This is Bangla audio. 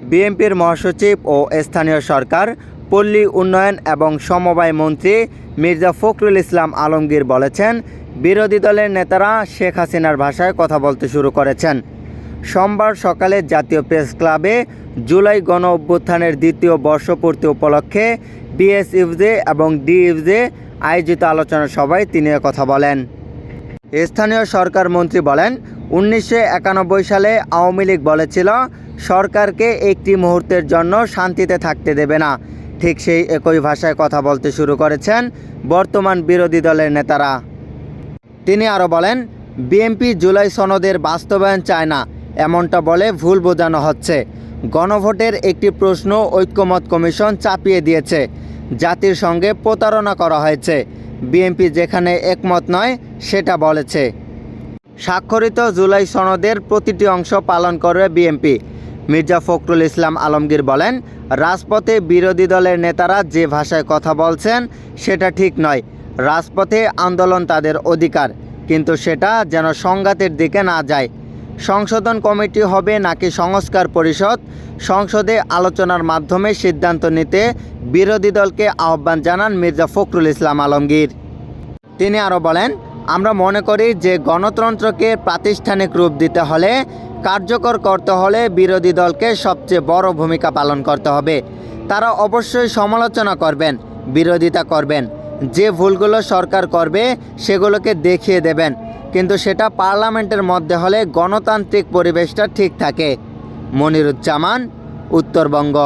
বিএনপির মহাসচিব ও স্থানীয় সরকার, পল্লী উন্নয়ন এবং সমবায় মন্ত্রী মির্জা ফখরুল ইসলাম আলমগীর বলেছেন, বিরোধী দলের নেতারা শেখ হাসিনার ভাষায় কথা বলতে শুরু করেছেন। সোমবার সকালে জাতীয় প্রেস ক্লাবে জুলাই গণ অভ্যুত্থানের দ্বিতীয় বর্ষপূর্তি উপলক্ষে বিএসইউজে এবং ডিইউজে আয়োজিত আলোচনা সভায় তিনি কথা বলেন। স্থানীয় সরকার মন্ত্রী বলেন, 1991 সালে আওয়ামী লীগ বলেছিল সরকারকে একটি মুহূর্তের জন্য শান্তিতে থাকতে দেবে না। ঠিক সেই একই ভাষায় কথা বলতে শুরু করেছেন বর্তমান বিরোধী দলের নেতারা। তিনি আরও বলেন, বিএনপি জুলাই সনদের বাস্তবায়ন চায় না, এমনটা বলে ভুল বোঝানো হচ্ছে। গণভোটের একটি প্রশ্ন ঐক্যমত কমিশন চাপিয়ে দিয়েছে। জাতির সঙ্গে প্রতারণা করা হয়েছে। বিএনপি যেখানে একমত নয় সেটা বলেছে। স্বাক্ষরিত জুলাই সনদের প্রতিটি অংশ পালন করবে বিএনপি। মির্জা ফখরুল ইসলাম আলমগীর বলেন, রাজপথে বিরোধী দলের নেতারা যে ভাষায় কথা বলছেন সেটা ঠিক নয়। রাজপথে আন্দোলন তাদের অধিকার, কিন্তু সেটা যেন সংঘাতের দিকে না যায়। সংশোধন কমিটি হবে নাকি সংস্কার পরিষদ, সংসদে আলোচনার মাধ্যমে সিদ্ধান্ত নিতে বিরোধী দলকে আহ্বান জানান মির্জা ফখরুল ইসলাম আলমগীর। তিনি আরও বলেন, আমরা মনে করি যে গণতন্ত্রকে প্রাতিষ্ঠানিক রূপ দিতে হলে, কার্যকর করতে হলে বিরোধী দলকে সবচেয়ে বড় ভূমিকা পালন করতে হবে। তারা অবশ্যই সমালোচনা করবেন, বিরোধিতা করবেন। যে ভুলগুলো সরকার করবে সেগুলোকে দেখিয়ে দেবেন, কিন্তু সেটা পার্লামেন্টের মধ্যে হলে গণতান্ত্রিক পরিবেশটা ঠিক থাকে। মনিরুজ্জামান, উত্তরবঙ্গ।